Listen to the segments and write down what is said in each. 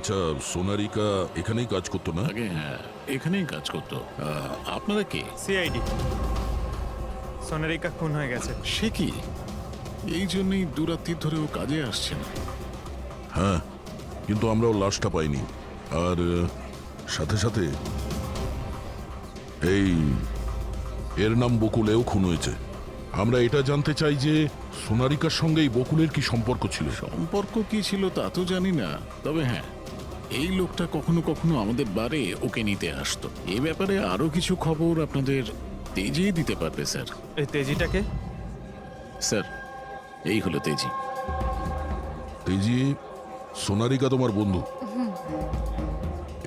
আচ্ছা, সোনারিকা এখানেই কাজ করতো না? আগে হ্যাঁ, এখানেই কাজ করতো। আপনারা কে? সিআইডি। সোনারিকা খুন হয়ে গেছে। সে কি? এই জন্যই দুরাত্রির ধরে ও কাজে আসছে না। হ্যাঁ, কিন্তু আমরাও লাশটা পাইনি। আর সাথে সাথে এই এর নাম বকুলেও খুন হয়েছে। আমরা এটা জানতে চাই যে সোনারিকার সঙ্গে এই বকুলের কি সম্পর্ক ছিল। সম্পর্ক কি ছিল তা তো জানি না, তবে হ্যাঁ, এই লোকটা কখনো কখনো আমাদের বারে ওকে নিতে আসতো। এ ব্যাপারে আরো কিছু খবর আপনাদের তেজি দিতে পারবে স্যার। এই তেজিটাকে? স্যার, এই হলো তেজি। তেজি, সোনারিকা তোমার বন্ধু।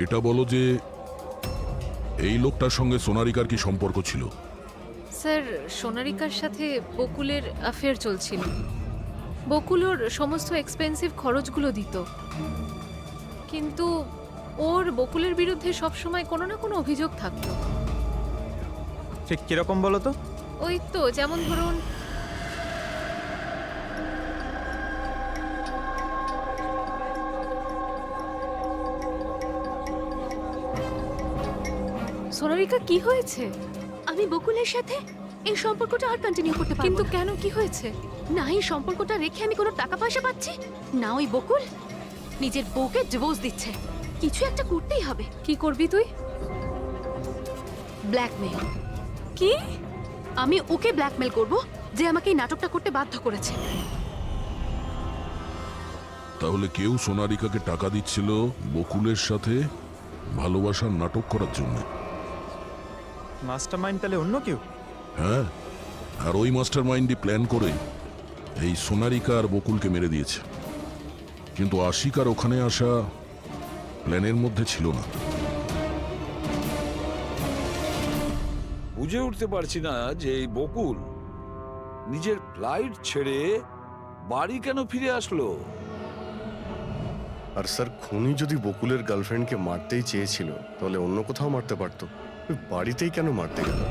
এটা বলো যে এই লোকটার সঙ্গে সোনারিকার কি সম্পর্ক ছিল? স্যার, সোনারিকার সাথে বকুলের অ্যাফেয়ার চলছিল। বকুল ওর সমস্ত এক্সপেন্সিভ খরচগুলো দিত, কিন্তু ওর বকুলের বিরুদ্ধে সবসময় কোনো না কোনো অভিযোগ থাকতো। ঠিক কিরকম বলো তো? ওই তো, যেমন ধরুন, সোনারিকা কি হয়েছে? আমি বকুলের সাথে এই সম্পর্কটা আর কন্টিনিউ করতে পারবো কিন্তু না। কেন, কি হয়েছে? না এই সম্পর্কটা রেখে আমি কোনো টাকা পয়সা পাচ্ছি, না ওই বকুল নিজের বউকে ডিভোর্স দিচ্ছে। কিছু একটা করতেই হবে। কি করবি তুই? ব্ল্যাকমেল। কি? আমি ওকে ব্ল্যাকমেল করব যে আমাকে এই নাটকটা করতে বাধ্য করেছে। তাহলে কেউ সোনারিকাকে টাকা দিচ্ছিল বকুলের সাথে ভালোবাসার নাটক করার জন্য। মাস্টারমাইন্ড তাহলে অন্য কেউ? হ্যাঁ, আর ওই মাস্টার মাইন্ডই প্ল্যান করে এই সোনারিকা আর বকুলকে মেরে দিয়েছে। কিন্তু আশিকার ওখানে আসা প্ল্যানের মধ্যে ছিল না। বুঝে উঠতে পারছি না যে এই বকুল নিজের ফ্লাইট ছেড়ে বাড়ি কেন ফিরে আসলো। আর স্যার, খুনি যদি বকুলের গার্লফ্রেন্ডকে মারতেই চেয়েছিল তাহলে অন্য কোথাও মারতে পারতো, ওই বাড়িতেই কেন মারতে গেল?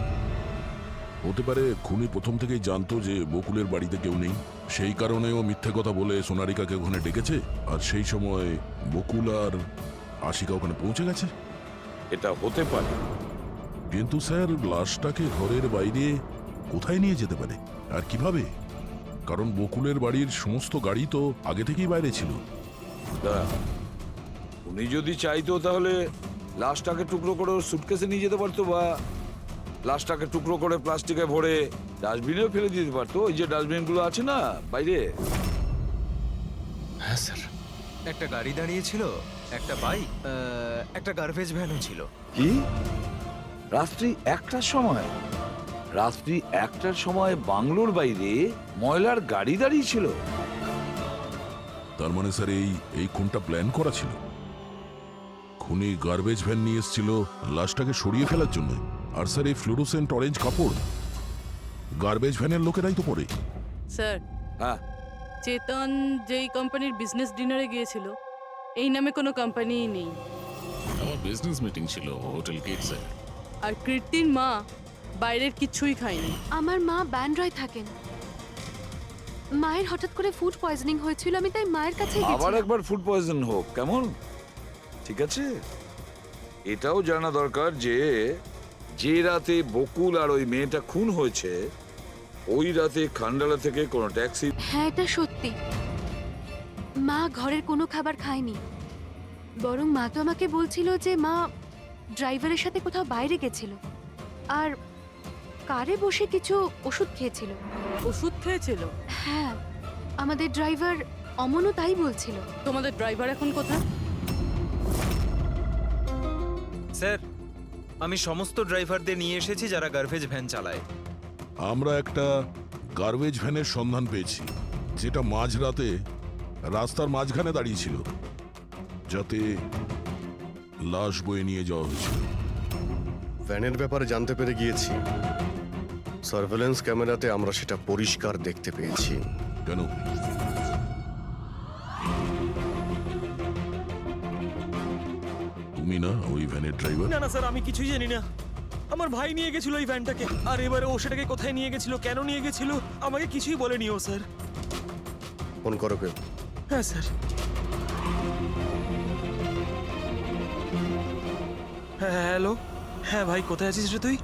হতে পারে খুনি প্রথম থেকেই জানতো যে বকুলের বাড়িতে কেউ নেই, সেই কারণে ও মিথ্যে কথা বলে সোনারিকাকে ওখানে ডেকেছে। আর সেই সময় বকুল আর আশিকা ওখানে পৌঁছে গেছে। এটা হতে পারে, কিন্তু স্যার, লাশটাকে ঘরের বাইরে কোথায় নিয়ে যেতে পারে আর কিভাবে? কারণ বকুলের বাড়ির সমস্ত গাড়ি তো আগে থেকেই বাইরে ছিল। উনি যদি চাইতো তাহলে লাশটাকে টুকরো করে ওর সুটকেসে নিয়ে যেতে পারতো, বা লাশটাকে টুকরো করে প্লাস্টিকে ভরে ডাস্টবিনেও ফেলে দিতে পারতো। ওই যে ডাস্টবিনগুলো আছে না বাইরে। হ্যাঁ স্যার। একটা গাড়ি দাঁড়িয়ে ছিল, একটা বাইক, একটা গার্বেজ ভ্যানও ছিল। কি? রাত্রি 1টার সময়? রাত্রি 1টার সময় বাংলোর বাইরে ময়লার গাড়ি দাঁড়িয়ে ছিল? তার মানে স্যার, এই খুনটা প্ল্যান করা ছিল। খুনি গার্বেজ ভ্যান নিয়ে এসেছিল লাশটাকে সরিয়ে ফেলার জন্য। আর স্যার, এই ফ্লুরোসেন্ট অরেঞ্জ কাপড় গার্বেজ ভ্যানের লোকেরাই তো পরে। স্যার, হ্যাঁ, চেতন যেই কোম্পানির বিজনেস ডিনারে গিয়েছিল, এই নামে কোনো কোম্পানিই নেই। আমার বিজনেস মিটিং ছিল হোটেল গেটসে। আর কীর্তির মা বাইরের কিছুই খায়নি। আমার মা ব্যান্ড্রয় থাকেন। মায়ের হঠাৎ করে ফুড পয়জনিং হয়েছিল, আমি তাই মায়ের কাছে আবার একবার ফুড পয়জন হোক কেমন? ঠিক আছে, এটাও জানা দরকার যে যে রাতে বকুল আর ওই মেয়েটা খুন হয়েছে, ওই রাতে খান্ডালা থেকে কোনো ট্যাক্সি। হ্যাঁ, এটা সত্যি। মা ঘরের কোনো খাবার খায়নি, বরং মা তো আমাকে বলছিল যে মা ড্রাইভারের সাথে কোথাও বাইরে গেছিল আর কারে বসে কিছু ওষুধ খেয়েছিল। ওষুধ খেয়েছিল? হ্যাঁ, আমাদের ড্রাইভার অমনও তাই বলছিল। তোমাদের ড্রাইভার এখন কোথায়? স্যার, আমি সমস্ত ড্রাইভারদের নিয়ে এসেছি যারা গার্বেজ ভ্যান চালায়। আমরা একটা গার্বেজ ভ্যানের সন্ধান পেয়েছি, যেটা মাঝরাতে রাস্তার মাঝখানে দাঁড়িয়েছিল, যাতে লাশ বয়ে নিয়ে যাওয়া হয়েছিল। ভ্যানের ব্যাপারে জানতে পেরে গিয়েছি। সার্ভেলেন্স ক্যামেরাতে আমরা সেটা পরিষ্কার দেখতে পেয়েছি। কেন? তুমি না ওই ভ্যানের ড্রাইভার? না না স্যার, আমি কিছুই জানি না। আমার ভাই নিয়ে গেছিল এই ভ্যানটাকে, আর এবারে ও সেটাকে কোথায় নিয়ে গেছিল, কেন নিয়ে গেছিল, আমাকে কিছুই বলেনি ও স্যার। ফোন করো কেউ? হ্যাঁ স্যার। হ্যাঁ হ্যালো, হ্যাঁ ভাই কোথায় আছিস রে তুই?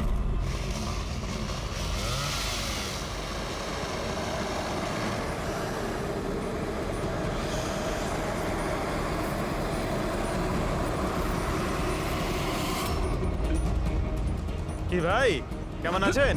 কি ভাই কেমন আছেন?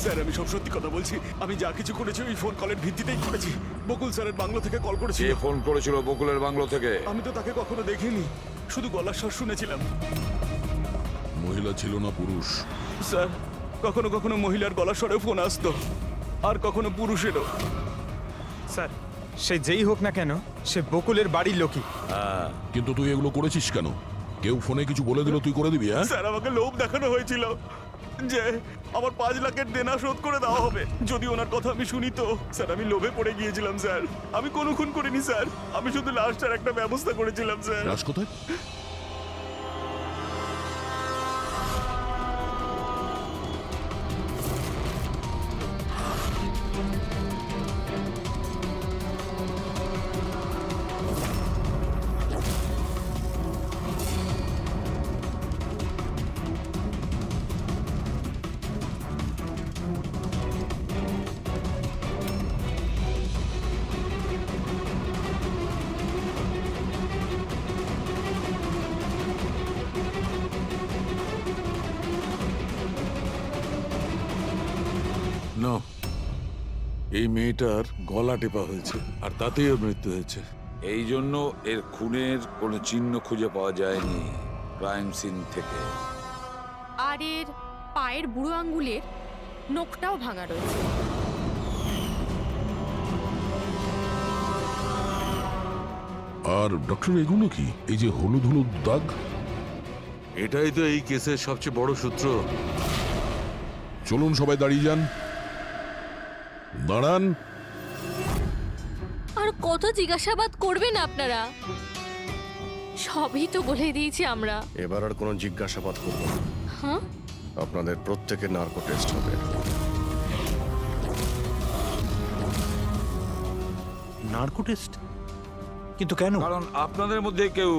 স্যার আমি সব সত্যি কথা বলছি, আমি যা কিছু করেছি ওই ফোন কলের ভিত্তিতেই করেছি। বকুল স্যারের বাংলো থেকে কল কে করেছিল। ফোন করেছিল বকুলের বাংলো থেকে? আমি তো তাকে কখনো দেখিনি, শুধু গলার স্বর শুনেছিলাম। মহিলা ছিল না পুরুষ? স্যার কখনো কখনো মহিলার গলার স্বরেও ফোন আসতো, আর কখনো পুরুষেরও। স্যার সে যেই হোক না কেন সে বকুলের বাড়ির লোকই। কিন্তু তুই এগুলো করেছিস কেন? কেউ ফোনে কিছু বলে দিল তুই করে দিবি? হ্যাঁ, স্যার আমাকে লোভ দেখানো হয়েছিল যে আমার 5 লাখের দেনা শোধ করে দেওয়া হবে যদি ওনার কথা আমি শুনি। তো স্যার আমি লোভে পড়ে গিয়েছিলাম স্যার। আমি কোনো খুন করিনি স্যার, আমি শুধু লাশটার একটা ব্যবস্থা করেছিলাম স্যার। লাশ কোথায়? না, এই মেয়েটার গলা টেপা হয়েছে আর তাতেই ওর মৃত্যু হয়েছে। এই জন্য এর খুনের কোনো চিহ্ন খুঁজে পাওয়া যায়নি ক্রাইম সিন থেকে। আর এর পায়ের বুড়ো আঙ্গুলের নখটাও ভাঙা রয়েছে। আর ডক্টর এগুলো কি? এই যে হলুদ হলুদ দাগ? এটাই তো এই কেসের সবচেয়ে বড় সূত্র। চলুন সবাই দাঁড়িয়ে যান। দাঁড়ান। আর কত জিজ্ঞাসাবাদ করবেন আপনারা? সবই তো বলে দিয়েছি আমরা। এবার আর কোনো জিজ্ঞাসাবাদ করব না। হ্যাঁ, আপনাদের প্রত্যেকের নার্কো টেস্ট হবে। Narco test? কিন্তু কেন? কারণ আপনাদের মধ্যে কেউ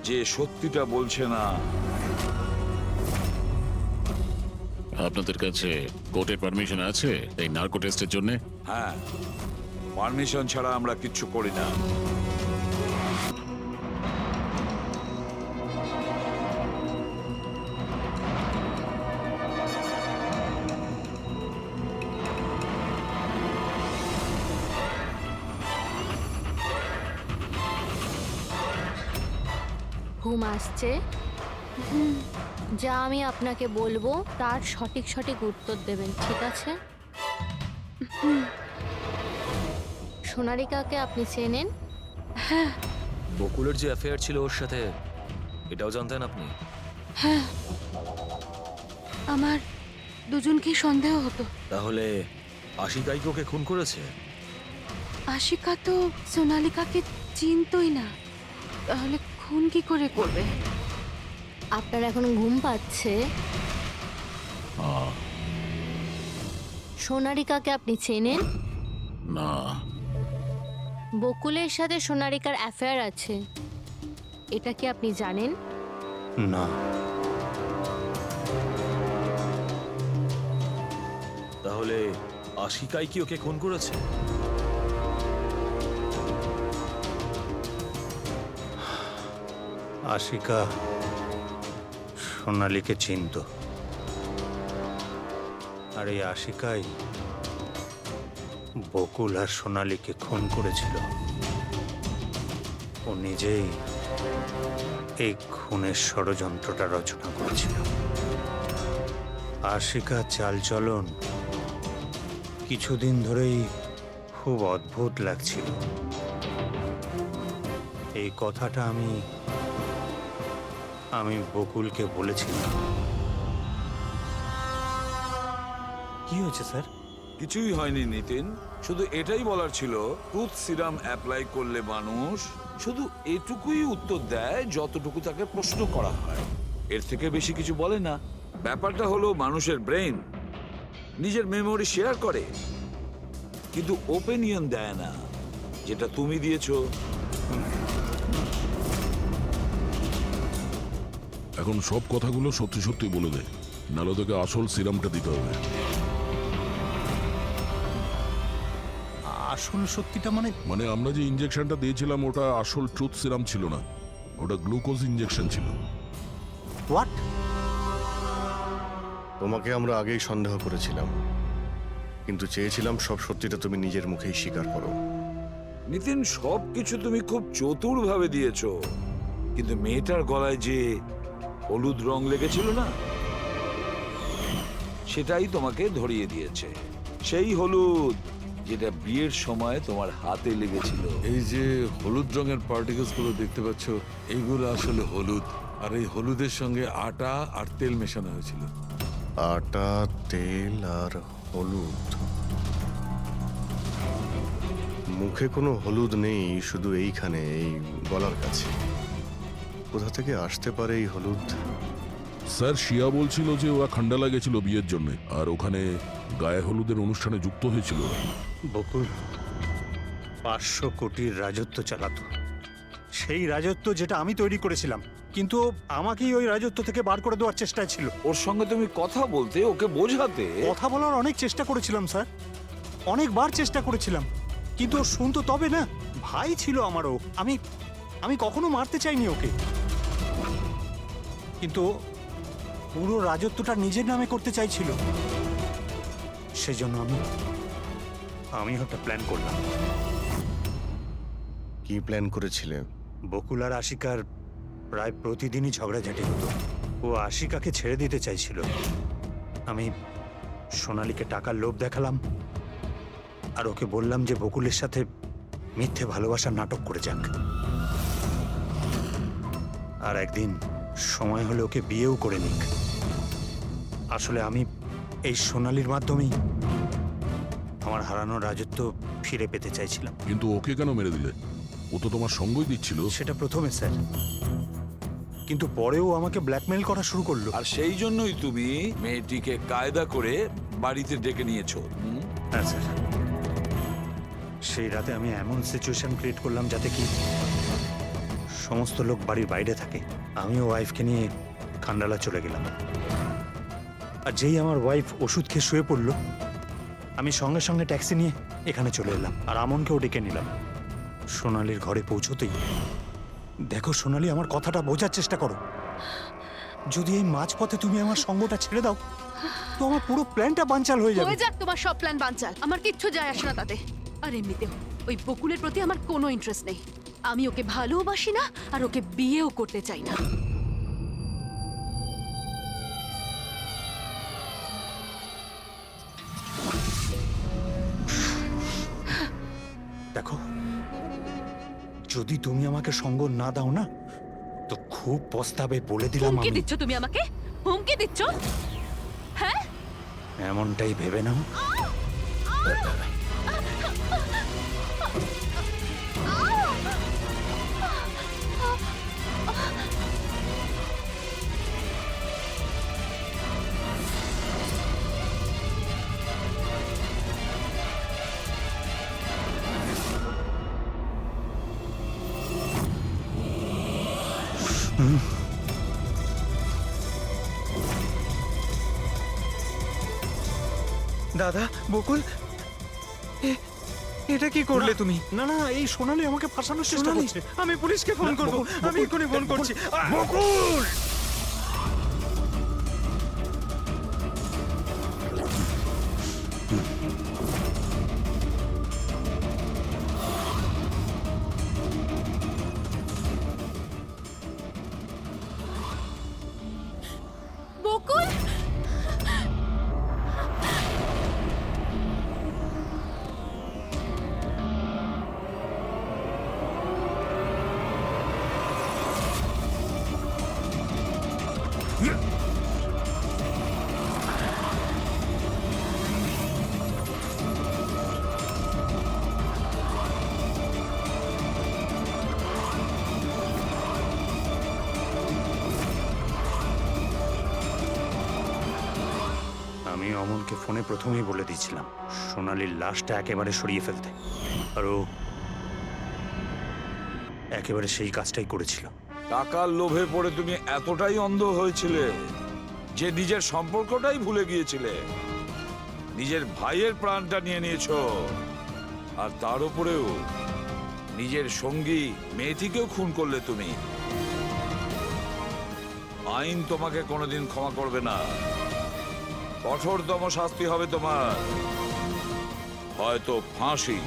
যে সত্যিটা বলছে না। আপনাদের কাছে কোর্টের পারমিশন আছে এই নার্কো টেস্টের জন্য? হ্যাঁ, পারমিশন ছাড়া আমরা কিচ্ছু করি না। ঘুম আসছে? যা আমি আপনাকে বলবো তার সঠিক সঠিক উত্তর দেবেন, ঠিক আছে? সোনারিকাকে আপনি চেনেন? বকুলের যে অ্যাফেয়ার ছিল ওর সাথে, এটাও জানতেন আপনি? হ্যাঁ, আমার দুজনকেই সন্দেহ হতো। তাহলে আশিকাই কি ওকে খুন করেছে? আশিকা তো সোনালিকাকে চিনতই না, তাহলে খুন কি করে করবে? আপনার এখন ঘুম পাচ্ছে? সোনারিকাকে আপনি চেনেন? না। বকুলের সাথে সোনারিকার অ্যাফেয়ার আছে, এটা কি আপনি জানেন? না। তাহলে আশিকাই কি ওকে খুন করেছে? আশিকা সোনালীকে চিনত, আর এই আশিকাই বকুল আর সোনালীকে খুন করেছিল। ও নিজেই এই খুনের ষড়যন্ত্রটা রচনা করেছিল। আশিকা চালচলন কিছুদিন ধরেই খুব অদ্ভুত লাগছিল। এই কথাটা আমি বকুলকে বলেছিলাম। কি হয়েছে স্যার? কিছুই হয়নি নিতিন, শুধু এটাই বলার ছিল, টুথ সিরাম অ্যাপ্লাই করলে মানুষ শুধু এটুকুই উত্তর দেয় যতটুকু তাকে প্রশ্ন করা হয়, এর থেকে বেশি কিছু বলে না। ব্যাপারটা হলো মানুষের ব্রেন নিজের মেমোরি শেয়ার করে, কিন্তু ওপিনিয়ন দেয় না, যেটা তুমি দিয়েছো। এখন সব কথাগুলো সত্যি সত্যি বলে দে, নাহলে তোকে আসল সিরামটা দিতে হবে। আসল সত্যিটা মানে আমরা যে ইঞ্জেকশনটা দিয়েছিলাম ওটা আসল ট্রুথ সিরাম ছিল না, ওটা গ্লুকোজ ইঞ্জেকশন ছিল। হোয়াট? তোমাকে আমরা আগেই সন্দেহ করেছিলাম, কিন্তু চেয়েছিলাম সব সত্যিটা তুমি নিজের মুখেই স্বীকার করো। নিতিন, সবকিছু তুমি খুব চতুর ভাবে দিয়েছো, কিন্তু মেয়েটার গলায় যে হলুদ রং লেগেছিল না, সেটাই তোমাকে ধরিয়ে দিয়েছে। সেই হলুদ যেটা বিয়ের সময় তোমার হাতে লেগেছিল। এই যে হলুদ রঙের পার্টিকেলস গুলো দেখতে পাচ্ছ, এইগুলো আসলে হলুদ, আর এই হলুদের সঙ্গে আটা আর তেল মেশানো হয়েছিল। আটা, তেল আর হলুদ। মুখে কোনো হলুদ নেই, শুধু এইখানে, এই গলার কাছে। কোথা থেকে আসতে পারে এই হলুদ? স্যার, শিয়া বলছিল যে ওরা খান্ডালা গেছিল বিয়ের জন্য, আর ওখানে গায়ে হলুদের অনুষ্ঠানে যুক্ত হয়েছিল ওরা। বকুল 500 কোটির রাজত্ব চালাতো, সেই রাজত্ব যেটা আমি তৈরি করেছিলাম, কিন্তু আমাকেই ওই রাজত্ব থেকে বার করে দেওয়ার চেষ্টায় ছিল। ওর সঙ্গে তুমি কথা বলতে, ওকে বোঝাতে। কথা বলার অনেক চেষ্টা করেছিলাম স্যার, অনেকবার চেষ্টা করেছিলাম, কিন্তু ও শুনতো তবে না। ভাই ছিল আমারও, আমি কখনো মারতে চাইনি ওকে, কিন্তু ও পুরো রাজত্বটা নিজের নামে করতে চাইছিল। সেজন্য আমি একটা প্ল্যান করলাম। কি প্ল্যান করেছিলে? বকুল আর আশিকার প্রায় প্রতিদিনই ঝগড়াঝাটি হতো। ও আশিকাকে ছেড়ে দিতে চাইছিল। আমি সোনালীকে টাকার লোভ দেখালাম, আর ওকে বললাম যে বকুলের সাথে মিথ্যে ভালোবাসার নাটক করে যাক। আর একদিন সময় হলে ওকে বিয়েও করে নিক। আসলে আমি এই সোনালীর মাধ্যমেই আমার হারানো রাজত্ব ফিরে পেতে চাইছিলাম। কিন্তু ওকে কেন মেরে দিলে? ও তো তোমার সঙ্গই দিচ্ছিল। সেটা প্রথমে স্যার, কিন্তু পরেও আমাকে ব্ল্যাকমেল করা শুরু করলো। আর সেই জন্যই তুমি মেয়েটিকে কায়দা করে বাড়িতে ডেকে নিয়েছো। হ্যাঁ স্যার, সেই রাতে আমি এমন সিচুয়েশন ক্রিয়েট করলাম যাতে কি সমস্ত লোক বাড়ির বাইরে থাকে। আমিও ওয়াইফকে নিয়ে খান্ডালা চলে গেলাম, আর যেই আমার ওয়াইফ ওষুধ খেয়ে শুয়ে পড়লো, আমি সঙ্গে সঙ্গে ট্যাক্সি নিয়ে এখানে চলে এলাম, আর আমনকেও ডেকে নিলাম। সোনালীর ঘরে পৌঁছতেই, দেখো সোনালী, আমার কথাটা বোঝার চেষ্টা করো। যদি এই মাঝপথে তুমি আমার সঙ্গটা ছেড়ে দাও, তো আমার পুরো প্ল্যানটা বানচাল হয়ে যাবে। হয়ে যাক তোমার সব প্ল্যান বানচাল, আমার কিচ্ছু যায় আসে না তাতে। আর এমনিতেও ওই বকুলের প্রতি আমার কোনো ইন্টারেস্ট নেই। আমি ওকে ভালোবাসি না, আর ওকে বিয়েও করতে চাই না। দেখো, যদি তুমি আমাকে সঙ্গ না দাও না, তো খুব পস্তাবে, বলে দিলাম। হুমকি আমি দিচ্ছ তুমি আমাকে? হুমকি দিচ্ছ? হ্যাঁ, এমনটাই ভেবে নাও। দাদা, বকুল, এটা কি করলে তুমি? না না, এই সোনালী আমাকে ফাঁসানোর চেষ্টা সোনালী, করছে। আমি পুলিশকে ফোন করব। আমি এক্ষুনি ফোন করছি। বকুল! বকুল! আমি অমলকে ফোনে প্রথমেই বলে দিয়েছিলাম সোনালীর লাশটা একেবারে সরিয়ে ফেলতে, আর ও একেবারে সেই কাজটাই করেছিল। টাকার লোভে পড়ে তুমি এতটাই অন্ধ হয়েছিলে যে নিজের সম্পর্কটাই ভুলে গিয়েছিলে, নিজের ভাইয়ের প্রাণটা নিয়ে নিয়েছো, আর তার উপরেও নিজের সঙ্গী মেয়েটিকেও খুন করলে তুমি। আইন তোমাকে কোনোদিন ক্ষমা করবে না, কঠোরতম শাস্তি হবে তোমার, হয়তো ফাঁসি।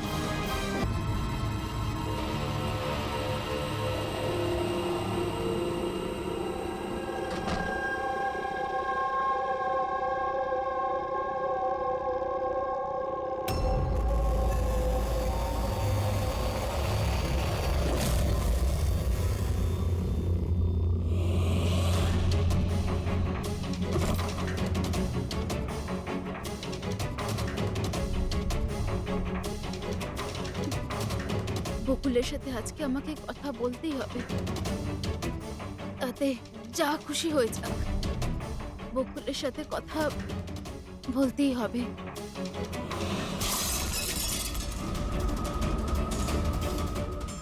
বকুলের সাথে আজকে আমাকে কথা বলতেই হবে, তাতে যা খুশি হয়ে যাক, বকুলের সাথে কথা বলতেই হবে।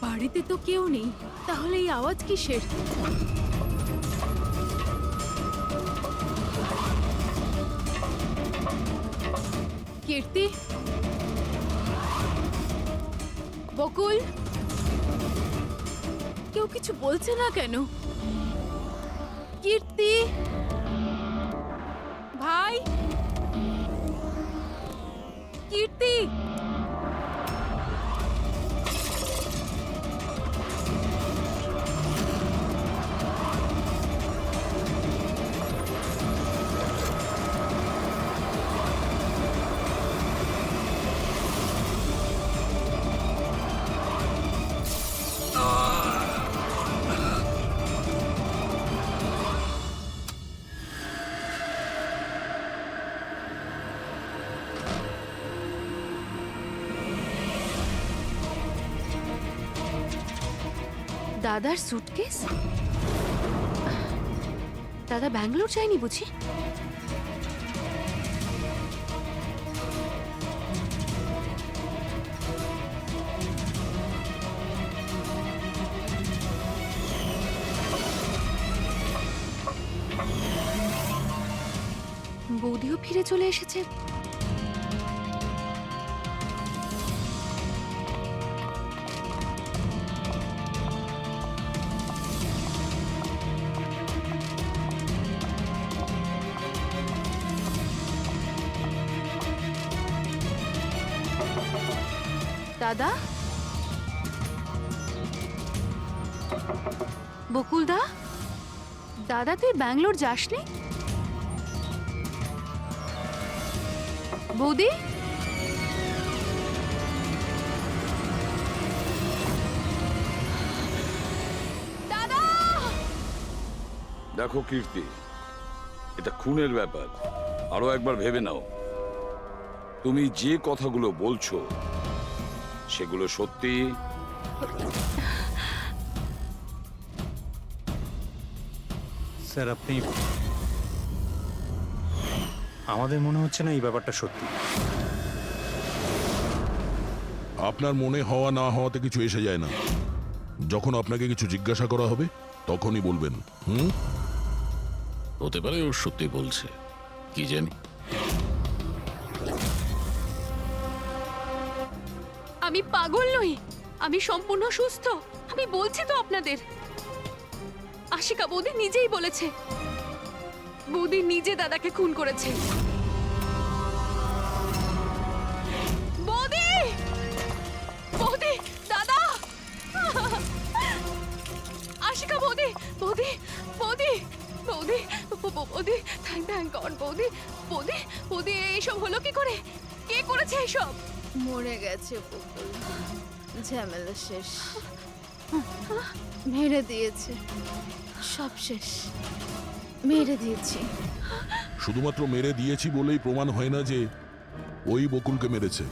বাড়িতে তো কেউ নেই, তাহলে এই আওয়াজ কিসের? কীর্তি, বকুল, কেউ কিছু বলছে না কেন? কীর্তি ভাই, কীর্তি, দাদার সুটকেস? দাদা ব্যাঙ্গালোর যায়নি বুঝি? বৌদিও ফিরে চলে এসেছে। দাদা, বকুলদা, দাদা তুই ব্যাঙ্গালোর যাসনি? বৌদি, দাদা! দেখো কীর্তি, এটা খুনের ব্যাপার, আরো একবার ভেবে নাও। তুমি যে কথাগুলো বলছো সেগুলো সত্যি? স্যার আপনি, আমাদের মনে হচ্ছে না এই ব্যাপারটা সত্যি। আপনার মনে হওয়া না হওয়াতে কিছু এসে যায় না। যখন আপনাকে কিছু জিজ্ঞাসা করা হবে তখনই বলবেন। হতে পারে ও সত্যি বলছে, কি জানি। আমি পাগল নই, আমি সম্পূর্ণ সুস্থ। আমি বলছি তো আপনাদের, আশিকা বৌদি নিজেই বলেছে বৌদি নিজে দাদাকে খুন করেছে। বৌদি, বৌদি, দাদা, আশিকা বৌদি, বৌদি, বৌদি, বৌদি, বৌদি, থ্যাংক গড বৌদি, বৌদি, বৌদি, এইসব হলো কি করে? কে করেছে এইসব? মরে গেছে বকুল, ঝামেলা শেষ, মেরে দিয়েছে, সব শেষ, মেরে দিয়েছি। শুধুমাত্র মেরে দিয়েছি বলেই প্রমাণ হয় না যে ওই বকুলকে মেরেছে।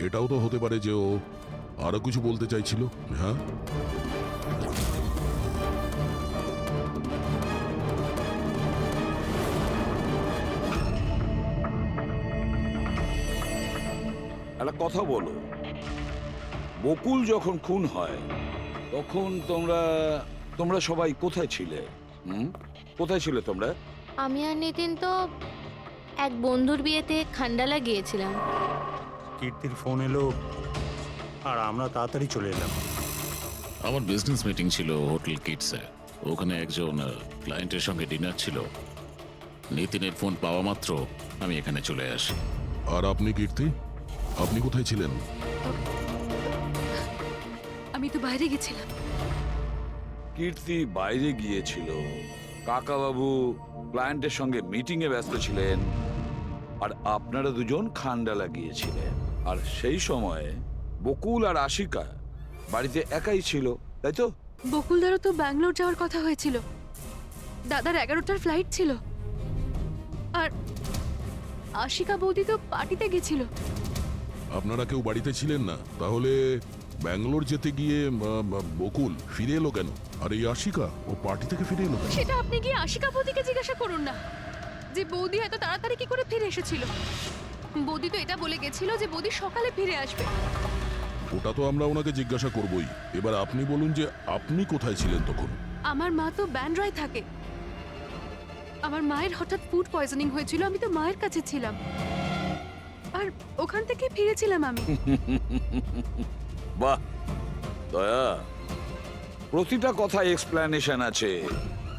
এটাও তো হতে পারে যে ও আরো কিছু বলতে চাইছিল। হ্যাঁ, একটা কথা বলো, বকুল যখন খুন হয় তখন তোমরা সবাই কোথায় ছিলে? কোথায় ছিলে তোমরা? আমি আর নিতিন তো এক বন্ধুর বিয়েতে খান্ডালা গিয়েছিলাম। কীর্তির ফোন এলো আর আমরা তাড়াতাড়ি চলে এলাম। আমার বিজনেস মিটিং ছিল হোটেল কিটসে। ওখানে একজন ক্লায়েন্টের সঙ্গে ডিনার ছিল। নিতিনের ফোন পাওয়া মাত্র আমি এখানে চলে আসি। আর আপনি কীর্তি, আপনি কোথায় ছিলেন? আমি তো বাইরে গেছিলাম। কীর্তি বাইরে গিয়েছিল, কাকাবাবু ক্লায়েন্টের সঙ্গে মিটিংয়ে ব্যস্ত ছিলেন, আর আপনারা দুজন খান্ডালা গিয়েছিলেন। আর সেই সময়ে বকুল আর আশিকা বাড়িতে একাই ছিল, তাই তো? বকুলদারও তো ব্যাঙ্গালোর যাওয়ার কথা হয়েছিল। দাদার 11টার ফ্লাইট ছিল। আর আশিকা বৌদি তো পার্টিতে গেছিল। আপনারা কেউ বাড়িতে ছিলেন না? তাহলে ব্যাঙ্গালোর যেতে গিয়ে বকুল ফিরে এলো কেন? আর এই আশিকা, ও পার্টি থেকে ফিরে এলো কেন? সেটা আপনি গিয়ে আশিকা বৌদিকে জিজ্ঞাসা করুন না, যে বৌদি এত তাড়াতাড়ি কি করে ফিরে এসেছিল। বৌদি তো এটা বলে গেছিল যে বৌদি সকালে ফিরে আসবে। ওটা তো আমরা ওনাকে জিজ্ঞাসা করবই। এবার আপনি বলুন যে আপনি কোথায় ছিলেন তখন? আমার মা তো ব্যান্ড্রায় থাকে। আমার মায়ের হঠাৎ ফুড পয়জনিং হয়েছিল, আমি তো মায়ের কাছে ছিলাম, আর ওখান থেকে ফিরেছিলাম আমি। বাহ দয়া, প্রতিটা কথা এক্সপ্লেনেশন আছে।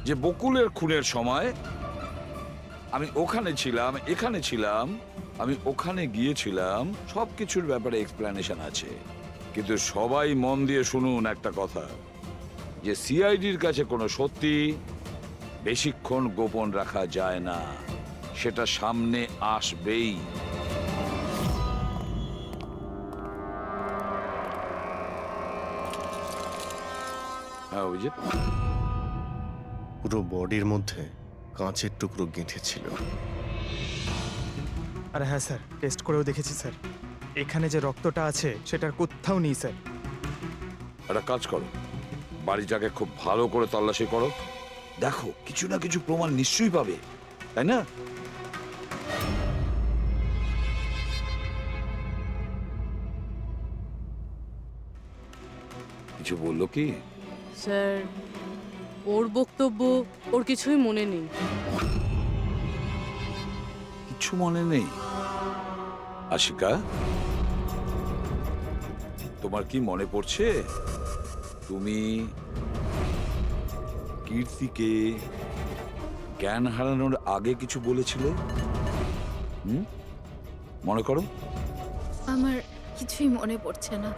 যে বকুলের খুনের সময় আমি ওখানে ছিলাম, এখানে ছিলাম, আমি ওখানে গিয়েছিলাম, সবকিছুর ব্যাপারে এক্সপ্লেনেশন আছে। কিন্তু সবাই মন দিয়ে শুনুন একটা কথা, যে সিআইডির কাছে কোনো সত্যি বেশিক্ষণ গোপন রাখা যায় না, সেটা সামনে আসবেই। হ্যাঁ, অভিজিৎ, পুরো বডির মধ্যে কাঁচের টুকরো গেঁথে ছিল। আর হ্যাঁ স্যার, টেস্ট করেও দেখেছি স্যার, এখানে যে রক্তটা আছে সেটার কোথাও নেই স্যার। একটা কাজ করো, বাড়িটাকে খুব ভালো করে তল্লাশি করো, দেখো কিছু না কিছু প্রমাণ নিশ্চয়ই পাবে, তাই না? কিছু বললো কি? স্যার, ওর বক্তব্য ওর কিছুই মনে নেই। কিছু মনে নেই? আশিকা, তোমার কি মনে পড়ছে তুমি কীর্তিকে জ্ঞান হারানোর আগে কিছু বলেছিলে? মনে করো। আমার কিছুই মনে পড়ছে না।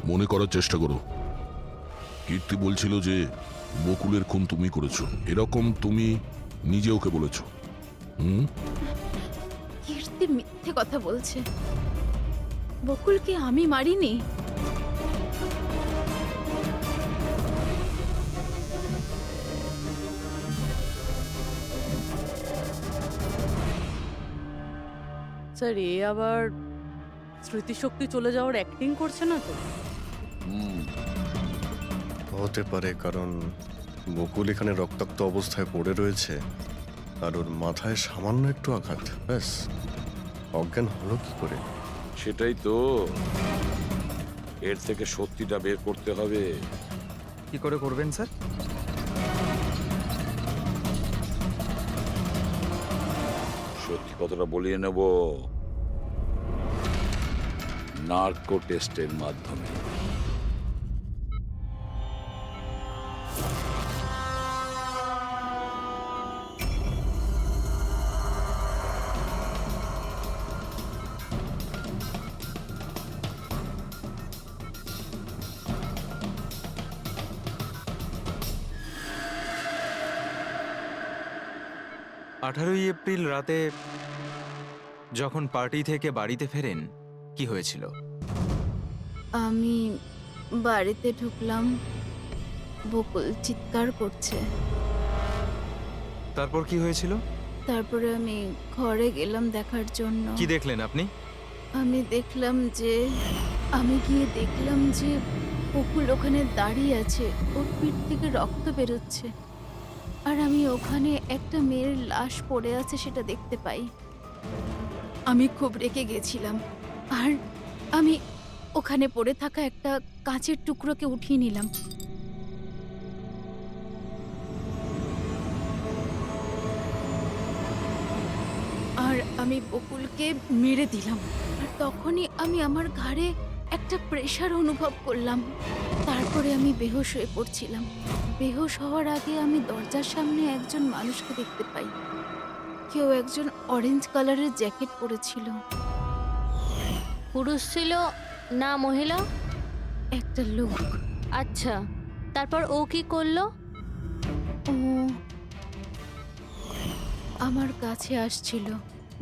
মনে করার চেষ্টা করো। কীর্তি বলছিল যে বকুলের খুন তুমি করেছো, এরকম তুমি নিজে ওকে বলেছো। কীর্তি মিথ্যে কথা বলছে। বকুলকে আমি মারিনি। স্যার, এ আবার স্মৃতিশক্তি চলে যাওয়ার অ্যাক্টিং করছে না তো? হতে পারে, কারণ বকুল এখানে রক্তাক্ত অবস্থায় পড়ে রয়েছে, আর ওর মাথায় সামান্য একটু আঘাত, ব্যাস অজ্ঞান হলো কি করে? সেটাই তো, এর থেকে সত্যিটা বের করতে হবে। কি করে করবেন স্যার? সত্যি কথাটা বলিয়ে নেব নার্কো টেস্টের মাধ্যমে। এপ্রিল রাতে যখন পার্টি থেকে বাড়িতে ফেরেন, কি হয়েছিল? আমি বাড়িতে ঢুকলাম, বকুল চিৎকার করছে। তারপর কি হয়েছিল? তারপরে আমি ঘরে গেলাম দেখার জন্য। কি দেখলেন আপনি? আমি গিয়ে দেখলাম যে বকুল ওখানে দাঁড়িয়ে আছে, ওর পিঠ থেকে রক্ত বেরোচ্ছে, আর আমি ওখানে একটা মেয়ের লাশ পড়ে আছে সেটা দেখতে পাই। আমি খুব রেগে গেছিলাম আর আমি ওখানে পড়ে থাকা একটা কাঁচের টুকরোকে উঠিয়ে নিলাম। আর আমি বকুলকে মেরে দিলাম। আর তখনই আমি আমার ঘাড়ে একটা প্রেশার অনুভব করলাম। তারপরে আমি বেহুশ হয়ে পড়ছিলাম। বেহুশ হওয়ার আগে আমি দরজার সামনে একজন মানুষকে দেখতে পাই। কেউ একজন অরেঞ্জ কালারের জ্যাকেট পরেছিল। পুরুষ ছিল না মহিলা? একটা লোক। আচ্ছা, তারপর ও কি করলো? ও আমার কাছে আসছিল,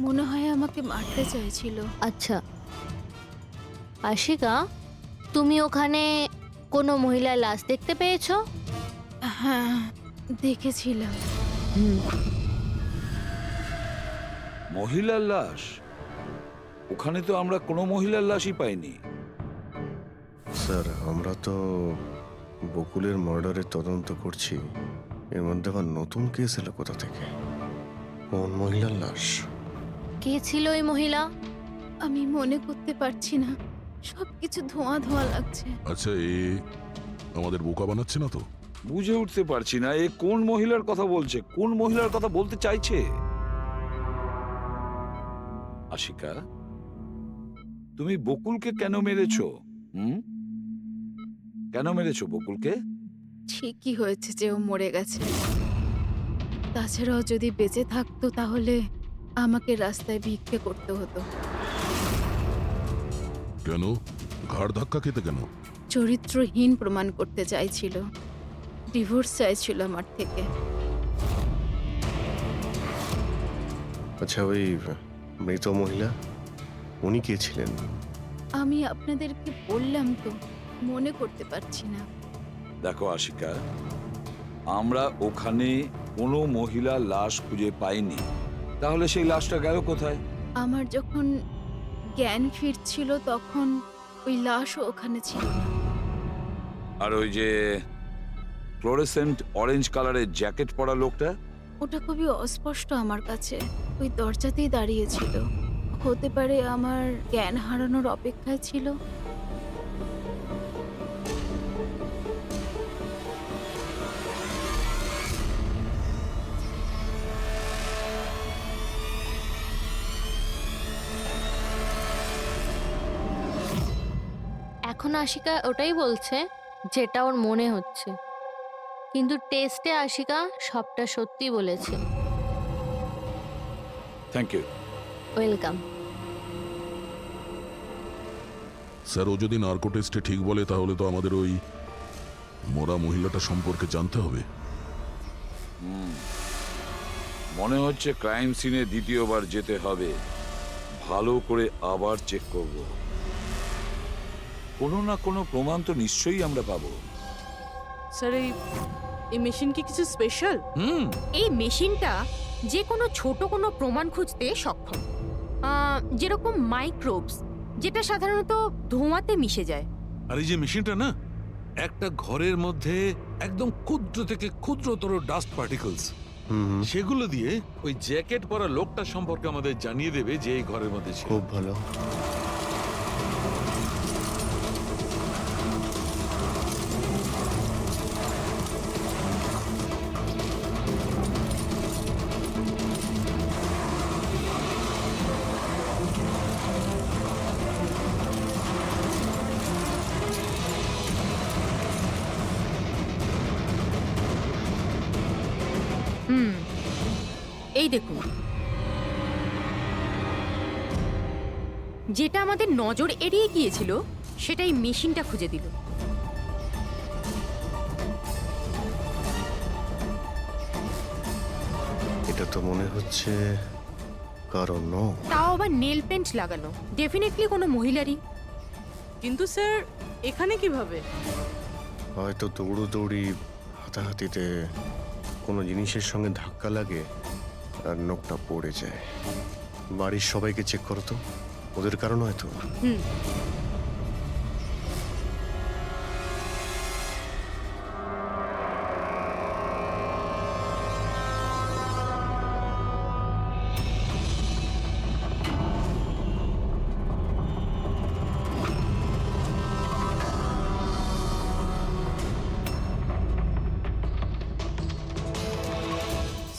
মনে হয় আমাকে মারতে চাইছিল। আচ্ছা আশিকা, তুমি ওখানে কোনো মহিলার লাশ দেখতে পেয়েছো? হ্যাঁ, দেখেছিলাম। মহিলার লাশ? ওখানে তো আমরা কোনো মহিলার লাশই পাইনি। স্যার, আমরা তো বকুলের মার্ডারের তদন্ত করছি। এর মধ্যে আবার নতুন কেস এলো কোথা থেকে? কোন মহিলার লাশ? কে ছিল ওই মহিলা? আমি মনে করতে পারছি না, সবকিছু ধোঁয়া ধোঁয়া লাগছে। আচ্ছা, এ আমাদের বোকা বানাচ্ছে না তো? বুঝে উঠতে পারছি না এ কোন মহিলার কথা বলছে, কোন মহিলার কথা বলতে চাইছে। আশিকা, তুমি বকুলকে কেন মেরেছো? কেন মেরেছো বকুলকে? ঠিকই হয়েছে যে ও মরে গেছে। তাছাড়াও যদি বেঁচে থাকতো তাহলে আমাকে রাস্তায় ভিক্ষে করতে হতো। কেন? ঘাড় ধাক্কা খেতে কেন? চরিত্রহীন প্রমাণ করতে চাইছিল। ডিভোর্স চাইছিল আমার থেকে। আচ্ছা, ওই মৃত মহিলা, উনি কে ছিলেন? আমি আপনাদেরকে বললাম তো, মনে করতে পারছি না। দেখো আশিকা, আমরা ওখানে কোনো মহিলা লাশ খুঁজে পাইনি। তাহলে সেই লাশটা গেল কোথায়? আমার যখন জ্ঞান ফিরছিল তখন ওই লাশও ওখানে ছিল না। আর ওই যে ফ্লোরেসেন্ট অরেঞ্জ কালারের জ্যাকেট পরা লোকটা? ওটা খুবই অস্পষ্ট আমার কাছে। ওই দরজাতেই দাঁড়িয়েছিল। হতে পারে আমার জ্ঞান হারানোর অপেক্ষায় ছিল। এখন আশিকা ওটাই বলছে যেটা ওর মনে হচ্ছে, কিন্তু টেস্টে আশিকা সবটা সত্যি বলেছে। Thank you. ওয়েলকাম। স্যার, ও যদি নার্কো টেস্টে ঠিক বলে তাহলে তো আমাদের ওই মরা মহিলাটা সম্পর্কে জানতে হবে। মনে হচ্ছে ক্রাইম সিনে দ্বিতীয়বার যেতে হবে। ভালো করে আবার চেক করব। কোনো না কোনো প্রমাণ তো নিশ্চয়ই আমরা পাবো। স্যার, এই মেশিন কি কিছু স্পেশাল? এই মেশিনটা যে কোনো ছোট কোনো প্রমাণ খুঁজতে সক্ষম, যেরকম মাইক্রোবস, যেটা সাধারণত ধোঁয়াতে মিশে যায়। আর এই যে মেশিনটা না, একটা ঘরের মধ্যে একদম ক্ষুদ্র থেকে ক্ষুদ্রতর ডাস্ট পার্টিকলস, সেগুলো দিয়ে ওই জ্যাকেট পরা লোকটা সম্পর্কে আমাদের জানিয়ে দেবে যে এই ঘরের মধ্যে ছিল। খুব ভালো। এই দেখুন, যেটা আমাদের নজর এড়িয়ে গিয়েছিল সেটাই মেশিনটা খুঁজে দিল। এটা তো মনে হচ্ছে কারণ তাও আবার নেল পেন্ট লাগানো, ডেফিনেটলি কোনো মহিলারই। কিন্তু স্যার, এখানে কিভাবে? হয়তো দৌড়োদৌড়ি, হাতাহাতিতে কোনো জিনিসের সঙ্গে ধাক্কা লাগে আর নখটা পড়ে যায়। বাড়ির সবাইকে চেক করো তো, ওদের কারণ হয়তো।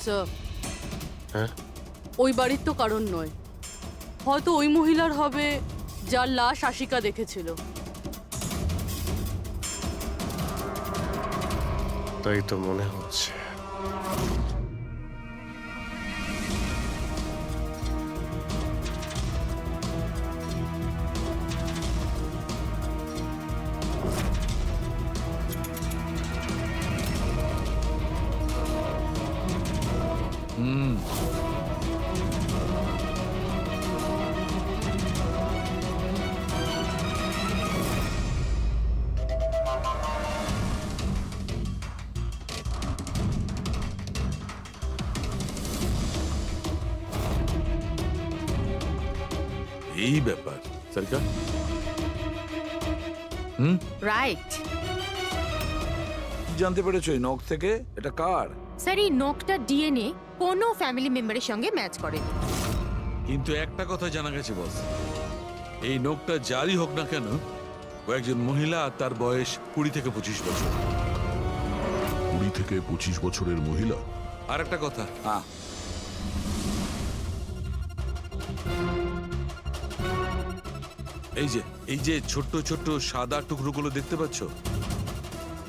স্যার হ্যাঁ ওই বাড়ির তো কারণ নয়, হয়তো ওই মহিলার হবে যার লাশ আশিকা দেখেছিল। তাই তো মনে হচ্ছে। হুম, এই ব্যাপার সরকার। হুম, রাইট জানতে পেরেছো এই নখ থেকে এটা কার? স্যার, এই নখটা ডিএনএ কোনো ফ্যামিলি মেম্বারের সঙ্গে ম্যাচ করে। কিন্তু একটা কথা জানা গেছে বস, এই নোকটা যারই হোক না কেন, ও একজন মহিলা আর তার বয়স 20 থেকে 25 বছর। 20 থেকে 25 বছরের মহিলা। আর একটা কথা, হ্যাঁ এই যে ছোট্ট ছোট্ট সাদা টুকরোগুলো দেখতে পাচ্ছ,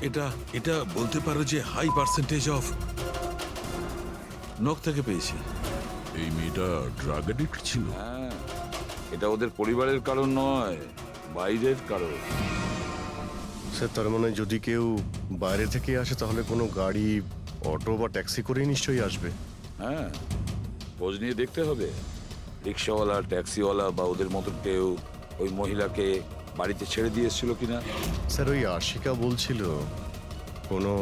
এটা এটা বলতে পারো যে হাই পার্সেন্টেজ অফ নখ থেকে পেয়েছি। এই মেয়েটা ড্রাগ অ্যাডিক্ট ছিল। হ্যাঁ, এটা ওদের পরিবারের কারণ নয়, বাইরের কারণ। স্যার তার মানে যদি কেউ বাইরে থেকে আসে তাহলে কোনো গাড়ি, অটো বা ট্যাক্সি করেই নিশ্চয়ই আসবে। হ্যাঁ, খোঁজ নিয়ে দেখতে হবে রিক্সাওয়ালা, ট্যাক্সিওয়ালা বা ওদের মতো কেউ ওই মহিলাকে বাড়িতে ছেড়ে দিয়ে এসেছিল কিনা। স্যার ওই আশিকা বলছিল কোনো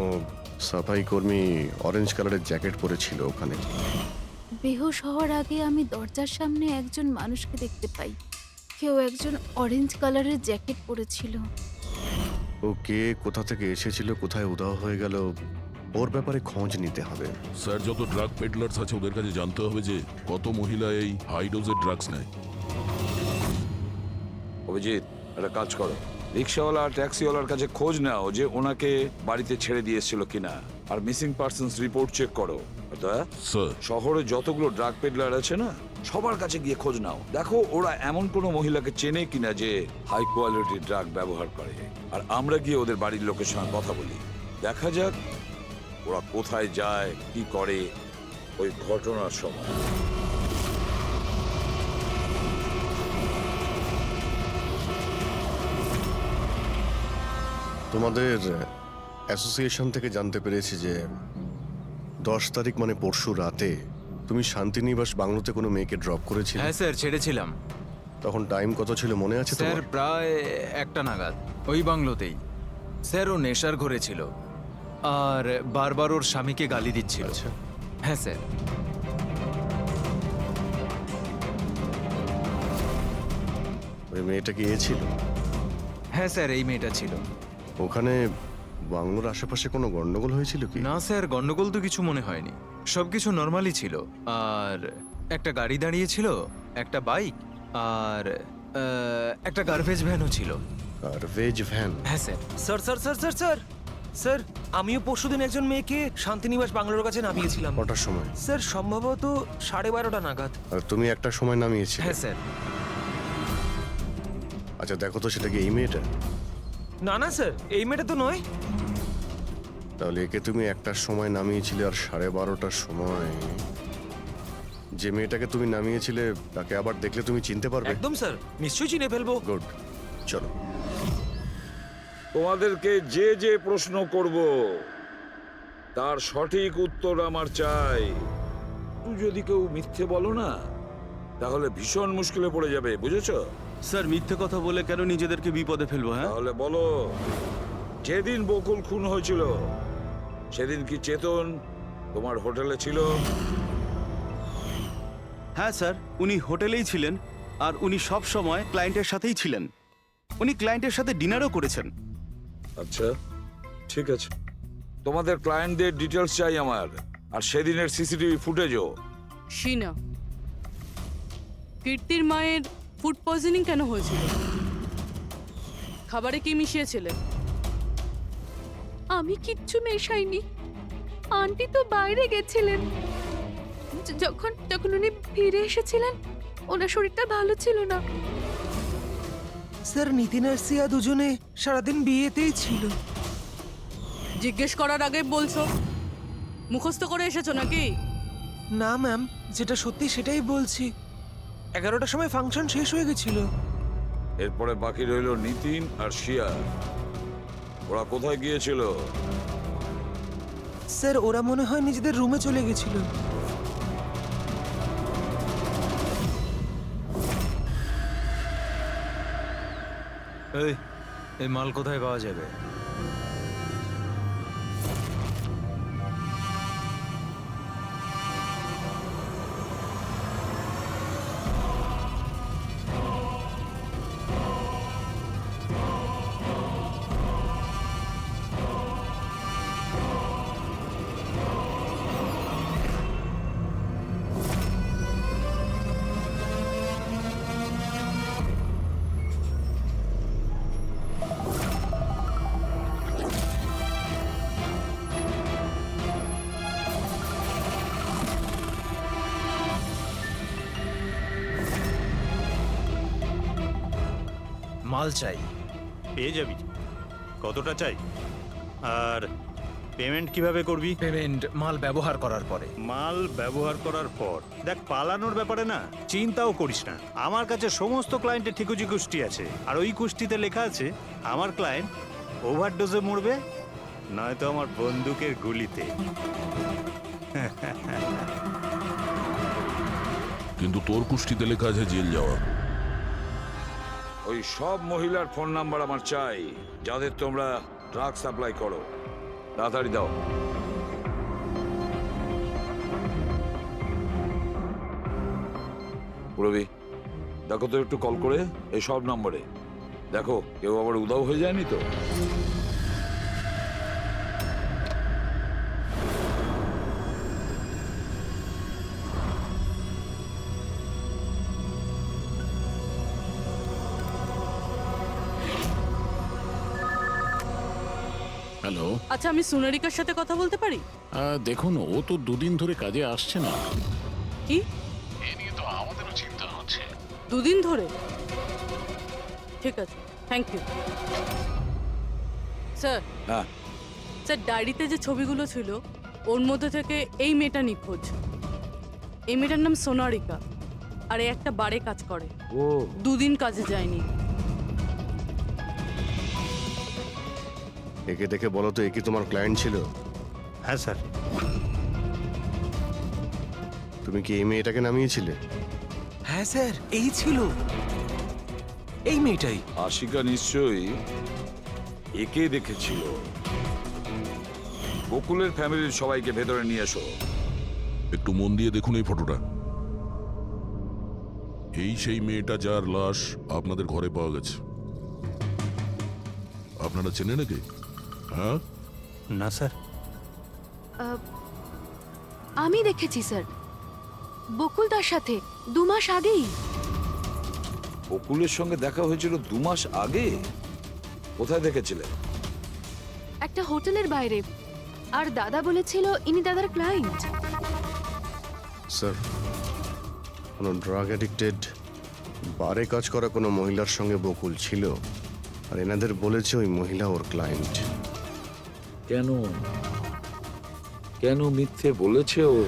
সাফাই কর্মী অরেঞ্জ কালারের জ্যাকেট পরেছিল ওখানে। বেহুশ হওয়ার আগে আমি দরজার সামনে একজন মানুষকে দেখতে পাই, কেউ একজন অরেঞ্জ কালারের জ্যাকেট পরেছিল। ও কে, কোথা থেকে এসেছিল, কোথায় উধাও হয়ে গেল, ওর ব্যাপারে খোঁজ নিতে হবে। স্যার যত ড্রাগ পেডলার্স আছে ওদের কাছে জানতে হবে যে কত মহিলা এই হাই ডোজের ড্রাগস নেয়। অভিজিৎ, একটা কাজ করো, রিক্সাওয়ালা আর ট্যাক্সিওয়ালার কাছে খোঁজ নাও যে ওনাকে বাড়িতে ছেড়ে দিয়ে এসেছিল কিনা, আর মিসিং পার্সনস রিপোর্ট চেক করো। স্যার শহরে যতগুলো ড্রাগ পেডলার আছে না, সবার কাছে গিয়ে খোঁজ নাও, দেখো ওরা এমন কোনো মহিলাকে চেনে কিনা যে হাই কোয়ালিটির ড্রাগ ব্যবহার করে। আর আমরা গিয়ে ওদের বাড়ির লোকের সঙ্গে কথা বলি, দেখা যাক ওরা কোথায় যায়, কি করে ওই ঘটনার সময়। তোমাদের অ্যাসোসিয়েশন থেকে জানতে পেরেছি যে 10 তারিখ মানে পরশু রাতে তুমি শান্তিনিবাস বাংলোতে কোনো মেয়েকে ড্রপ করেছিলে। হ্যাঁ স্যার, ছেড়েছিলাম। তখন টাইম কত ছিল মনে আছে স্যার তোমার? প্রায় 1টা নাগাদ, ওই বাংলোতেই। স্যার ও নেশার ঘরে ছিল আর বারবার ওর স্বামীকে গালি দিচ্ছিল। আচ্ছা, হ্যাঁ স্যার। ওই মেয়েটা কি এ ছিল? হ্যাঁ স্যার, এই মেয়েটা ছিল। ওখানে বাংলোর আশেপাশে কোনো গন্ডগোল হয়েছিল কি? না স্যার, গন্ডগোল তো কিছু মনে হয়নি, সবকিছু নর্মালি ছিল। আর একটা গাড়ি দাঁড়িয়েছিল, একটা বাইক, আর একটা গার্বেজ ভ্যানও ছিল। Garbage van? হ্যাঁ sir. Sir sir sir sir sir sir, আমিও পরশুদিন একজন মেয়েকে শান্তিনিবাস বাংলোর কাছে নামিয়েছিলাম। কটার সময়? স্যার সম্ভবত 12:30 নাগাদ। আর তুমি একটা সময় নামিয়েছিলে? হ্যাঁ স্যার। আচ্ছা দেখো তো সেটা কি এই মেয়েটা? না না স্যার, এই মেয়েটা তো নয়। তাহলে একে তুমি একটার সময় নামিয়েছিলে আর 12:30টার সময় যে মেয়েটাকে তুমি নামিয়েছিলে তাকে আবার দেখলে তুমি চিনতে পারবে? একদম স্যার, নিশ্চয়ই চিনে ফেলবো। গুড, চলো। তোমাদেরকে যে যে প্রশ্ন করব তার সঠিক উত্তর আমার চাই। তুই যদি কেউ মিথ্যে বলো না, তাহলে ভীষণ মুশকিলে পড়ে যাবে, বুঝেছো? স্যার মিথ্যে কথা বলে কেন নিজেদেরকে বিপদে ফেলবো? হ্যাঁ, তাহলে বলো, যেদিন বকুল খুন হয়েছিল সেদিন কি চেতন তোমার হোটেলে ছিল? হ্যাঁ স্যার, উনি হোটেলেই ছিলেন আর উনি সব সময় ক্লায়েন্টের সাথেই ছিলেন। উনি ক্লায়েন্টের সাথে ডিনারও করেছেন। আচ্ছা ঠিক আছে, তোমাদের ক্লায়েন্টদের ডিটেলস চাই আমার, আর সেদিনের সিসিটিভি ফুটেজও। শিনা, কীর্তির মায়ের ফুড পয়জনিং কেন হয়েছিল? খাবারে কি মিশিয়েছিলে? আমি কিচ্ছু মেশাইনি, আন্টি তো বাইরে গেছিলেন। যখন যখন উনি ফিরে এসেছিলেন ওনার শরীরটা ভালো ছিল না। স্যার নিতিন আর সিয়া দুজনে সারাদিন বিয়েতেই ছিল। জিজ্ঞেস করার আগে বলছো মুখস্থ করে এসেছো নাকি? না ম্যাম, যেটা সত্যি সেটাই বলছি। 11টার সময় ফাংশন শেষ হয়ে গেছিল। এরপরে বাকি রইল নিতিন আর শিয়া। ওরা কোথায় গিয়েছিল? স্যার ওরা মনে হয় নিজেদের রুমে চলে গেছিল। এই মাল কোথায় পাওয়া যাবে? মাল চাই। পেয়ে যাবি। কতটা চাই আর পেমেন্ট কিভাবে করবি? পেমেন্ট মাল ব্যবহার করার পরে। মাল ব্যবহার করার পর দেখ, পালানোর ব্যাপারে না চিন্তাও করিস না। আমার কাছে সমস্ত ক্লায়েন্টের ঠিকুজি কুষ্টি আছে, আর ওই কুষ্টিতে লেখা আছে আমার ক্লায়েন্ট ওভারডোজে মরবে, নয়তো আমার বন্দুকের গুলিতে। কিন্তু তোর কুষ্টিতে লেখা আছে জেল যাওয়া। ওই সব মহিলার ফোন নাম্বার আমার চাই, যাদের তোমরা ড্রাগ সাপ্লাই করো। তাড়াতাড়ি দাও। পুরবি, দেখো তো একটু কল করে এই সব নম্বরে। দেখো কেউ আবার উধাও হয়ে যায়নি তো। হ্যালো। আচ্ছা, আমি সোনারিকার সাথে কথা বলতে পারি? দেখুন, ও তো দুদিন ধরে কাজে আসছে না। কি? এ নিয়ে তো আমাদেরও চিন্তা হচ্ছে। দুদিন ধরে? ঠিক আছে, থ্যাংক ইউ স্যার। হ্যাঁ স্যার, ডায়েরিতে যে ছবিগুলো ছিল ওর মধ্যে থেকে এই মেয়েটা নিখোঁজ। এই মেয়েটার নাম সোনারিকা, আর এই একটা বারে কাজ করে। ও, দুদিন কাজে যায়নি। একে দেখে বলো তো, এ কি তোমার ক্লায়েন্ট ছিল? হ্যাঁ স্যার। তুমি কি এই মেয়েটাকে নামিয়েছিলে? হ্যাঁ স্যার, এই ছিল, এই মেয়েটাই। আশিকা নিশ্চয়ই একে দেখেছিল। বকুলের ফ্যামিলির সবাইকে ভেতরে নিয়ে এসো। একটু মন দিয়ে দেখুন এই ফটোটা। এই সেই মেয়েটা যার লাশ আপনাদের ঘরে পাওয়া গেছে। আপনারা চেনেন নাকি? হ্যাঁ না স্যার। আমি দেখেছি স্যার, বকুল তার সাথে 2 মাস আগেই। বকুলের সঙ্গে দেখা হয়েছিল 2 মাস আগে? কোথায় দেখেছিলেন? একটা হোটেলের বাইরে, আর দাদা বলেছিল ইনি দাদার ক্লায়েন্ট। স্যার, কোনো ড্রাগ অ্যাডিক্টেড বারে কাজ করা কোনো মহিলার সঙ্গে বকুল ছিল, আর এনাদের বলেছে ওই মহিলা ওর ক্লায়েন্ট। কেন কেন মিথ্যে বলেছে ও?